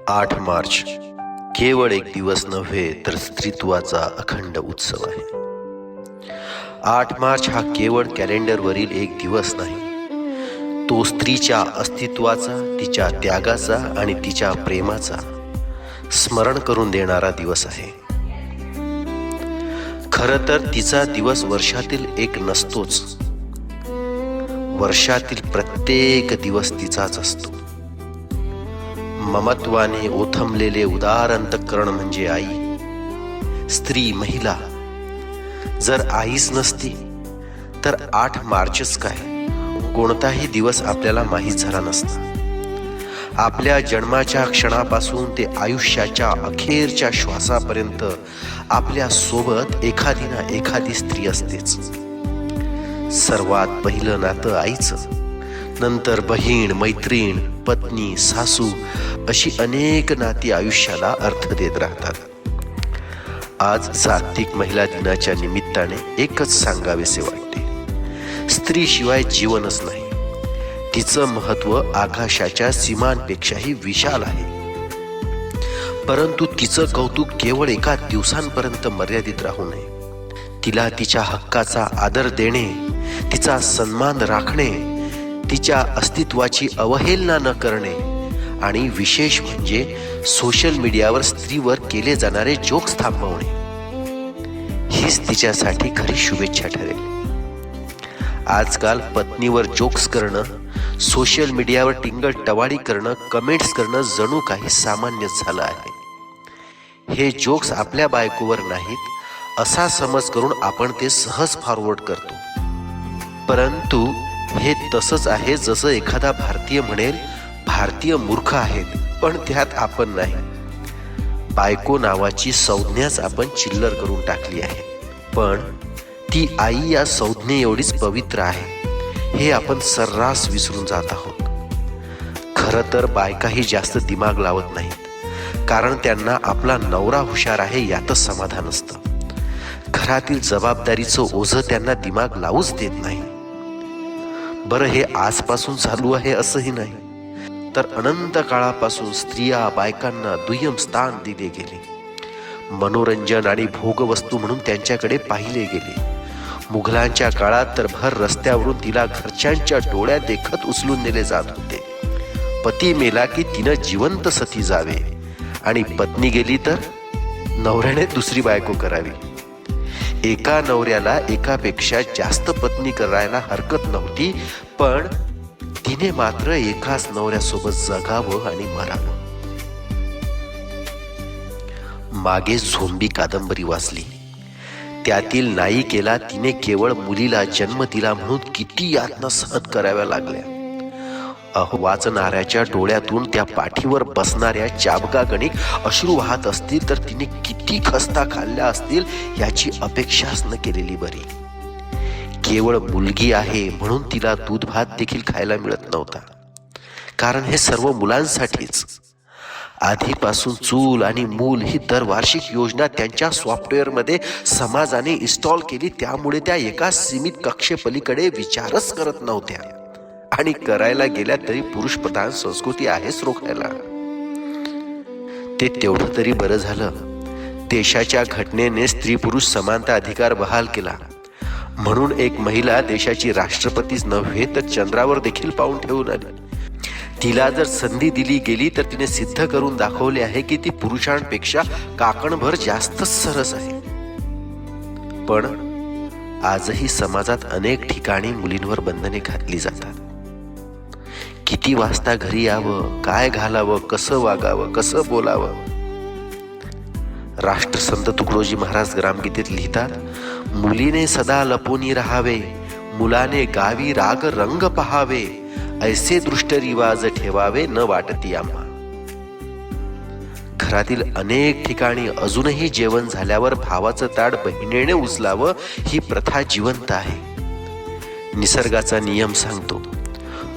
8 मार्च केवळ एक दिवस नव्हे तर स्त्रीत्वाचा अखंड उत्सव आहे. 8 मार्च हा केवळ कॅलेंडरवरील एक दिवस नाही, तो स्त्रीच्या अस्तित्वाचा, तिच्या त्यागाचा आणि तिच्या प्रेमाचा स्मरण करून देणारा दिवस आहे. खरं तर तिचा दिवस वर्षातील एक नसतोच, वर्षातील प्रत्येक दिवस तिचाच असतो. ममत्वाने ओथंबलेले उदार अंतःकरण म्हणजे आई, स्त्री, महिला. जर आईच नसती तर 8 मार्चच काय, कोणताही दिवस आपल्याला माहीत झाला नसता. आपल्या जन्माच्या क्षणापासून ते आयुष्याच्या अखेरच्या श्वासापर्यंत आपल्या सोबत एखादी ना एखादी स्त्री असतेच. सर्वात पहिलं नातं आईचं, नंतर बहीण, मैत्रीण, पत्नी, सासू अशी अनेक नाती आयुष्याला अर्थ देत राहतात. आज जागतिक महिला दिनाच्या निमित्ताने एकच सांगावेसे वाटते, स्त्रीशिवाय जीवनच नाही. तिचं महत्त्व आकाशाच्या सीमांपेक्षाही विशाल आहे. परंतु तिचं कौतुक केवळ एका दिवसांपर्यंत मर्यादित राहू नये. तिला तिच्या हक्काचा आदर देणे, तिचा सन्मान राखणे, तिच्या अस्तित्वाची अवहेलना न करणे आणि विशेष म्हणजे सोशल मीडियावर स्त्रीवर केले जाणारे जोक्स थांबवणे, हीच तिच्यासाठी खरी शुभेच्छा ठरेल. आजकाल पत्नीवर जोक्स करणं, सोशल मीडियावर टिंगल टवाळी करणं, कमेंट्स करणं जणू काही सामान्यच झालं आहे. हे जोक्स आपल्या बायकोवर नाहीत असा समज करून आपण ते सहज फॉरवर्ड करतो. परंतु हे तसंच आहे जसं एखादा भारतीय म्हणेल, भारतीय मूर्ख आहेत, पण त्यात आपण नाही. बायको नावाची संज्ञाच आपण चिल्लर करून टाकली आहे, पण ती आई या संज्ञे एवढीच पवित्र आहे हे आपण सर्रास विसरून जात आहोत. खरं तर बायकाही जास्त दिमाग लावत नाहीत, कारण त्यांना आपला नवरा हुशार आहे यातच समाधान असतं. घरातील जबाबदारीचं ओझं त्यांना दिमाग लावूच देत नाही. बरं, हे आजपासून चालू आहे असंही नाही, तर अनंत काळापासून स्त्रिया बायकांना दुय्यम स्थान दिले गेले. मनोरंजन आणि भोगवस्तू म्हणून त्यांच्याकडे पाहिले गेले. मुघलांच्या काळात तर भर रस्त्यावरून तिला घरच्यांच्या डोळ्यात देखत उचलून नेले जात होते. पती मेला की तिनं जिवंत सती जावे आणि पत्नी गेली तर नवऱ्याने दुसरी बायको करावी. एका नवऱ्याला एकापेक्षा जास्त पत्नी करायला हरकत नव्हती, पण तिने मात्र एकाच नवऱ्यासोबत जगावं आणि मरावं. मागे झोंबी कादंबरी वाचली, त्यातील नायिकेला तिने केवळ मुलीला जन्म दिला म्हणून किती यातना सहन कराव्या लागल्या. वाचणाऱ्याच्या डोळ्यातून त्या पाठीवर बसणाऱ्या चाबकागणिक अश्रू वाहत असतील तर तिने किती खस्ता खाल्ल्या असतील याची अपेक्षाच न केलेली बरी. केवळ मुलगी आहे म्हणून तिला दूध भात देखील खायला मिळत नव्हता, कारण हे सर्व मुलांसाठीच. आधीपासून चूल आणि मूल ही दरवार्षिक योजना त्यांच्या सॉफ्टवेअरमध्ये समाजाने इन्स्टॉल केली, त्यामुळे त्या एका सीमित कक्षेपलीकडे विचारच करत नव्हत्या. आणि करायला गेल्या तरी पुरुष प्रधान संस्कृती आहेच रोखायला. ते तेवढं तरी बरं झालं, देशाच्या घटनेने स्त्री पुरुष समानता अधिकार बहाल केला. म्हणून एक महिला देशाची राष्ट्रपतीच नव्हे तर चंद्रावर देखील पाऊल ठेवून आली. तिला जर संधी दिली गेली तर तिने सिद्ध करून दाखवले आहे की ती पुरुषांपेक्षा काकणभर जास्तच सरस आहे. पण आजही समाजात अनेक ठिकाणी मुलींवर बंधने घातली जातात. किती वाजता घरी यावं, काय घालावं, कसं वागावं, कसं बोलावं. राष्ट्रसंत तुकडोजी महाराज ग्रामगीतेत लिहितात, मुलीने सदा लपोनी राहावे, मुलाने गावी राग रंग पहावे, ऐसे दृष्ट रिवाज ठेवावे न वाटती आम्हा. घरातील अनेक ठिकाणी अजूनही जेवण झाल्यावर भावाचं ताट बहिणीने उचलावं ही प्रथा जिवंत आहे. निसर्गाचा नियम सांगतो,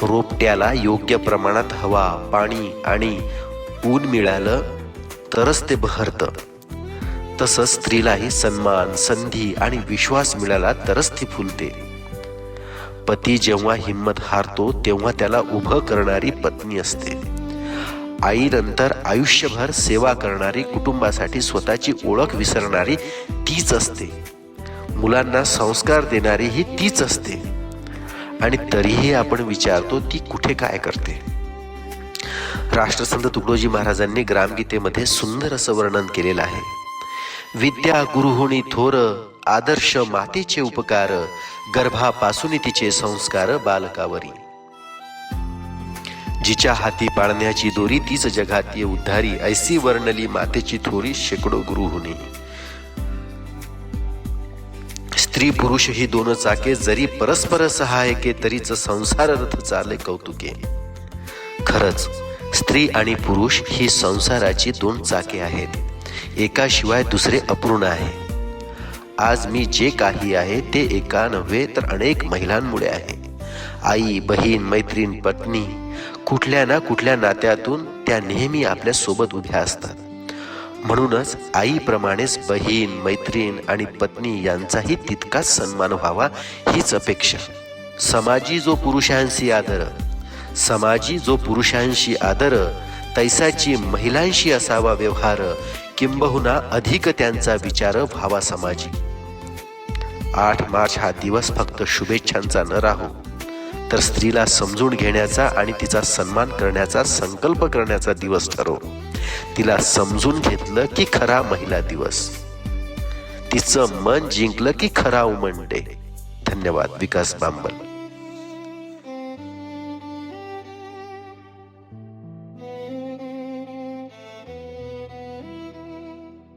रोपट्याला योग्य प्रमाणात हवा, पाणी आणि ऊन मिळालं तरच ते बहरतं. तसंच स्त्रीलाही सन्मान, संधी आणि विश्वास मिळाला तरच ती फुलते. पती जेव्हा हिंमत हारतो तेव्हा त्याला उभं करणारी पत्नी असते. आईनंतर आयुष्यभर सेवा करणारी, कुटुंबासाठी स्वतःची ओळख विसरणारी तीच असते. मुलांना संस्कार देणारी ही तीच असते. आणि तरीही आपण विचारतो ती कुठे काय करते. राष्ट्रसंत तुकडोजी महाराजांनी ग्रामगीतेमध्ये सुंदर असं वर्णन केलेलं आहे. विद्या गुरुहुनी थोर, आदर्श मातेचे उपकार, गर्भापासून तिचे संस्कार बालकावरी. जिच्या हाती पाळण्याची दोरी, तीच जगाती उद्धारी, ऐसी वर्णली मातेची थोरी, शेकडो गुरुहुनी. स्त्री पुरुष ही दोन चाके, जरी परस्पर सहायके, तरीच संसार रथ चाले कौतुके. खरंच स्त्री आणि पुरुष ही संसाराची दोन चाके आहेत. एकाशिवाय दुसरे अपूर्ण आहे. आज मी जे काही आहे ते एका नव्हे तर अनेक महिलांमुळे आहे. आई, बहीण, मैत्रीण, पत्नी, कुठल्या ना कुठल्या नात्यातून त्या नेहमी आपल्या सोबत उभ्या असतात. म्हणूनच आईप्रमाणेच बहीण, मैत्रीण आणि पत्नी यांचाही तितकाच सन्मान व्हावा हीच अपेक्षा. समाजी जो पुरुषांशी आदर, तैसाची महिलांशी असावा व्यवहार, किंबहुना अधिक त्यांचा विचार व्हावा समाजी. 8 मार्च हा दिवस फक्त शुभेच्छांचा न राहो, तर स्त्रीला समजून घेण्याचा आणि तिचा सन्मान करण्याचा संकल्प करण्याचा दिवस ठरो. तिला समजून घेतलं की खरा महिला दिवस, तिचं मन जिंकलं की खरा वुमन डे. धन्यवाद. विकास बांबल.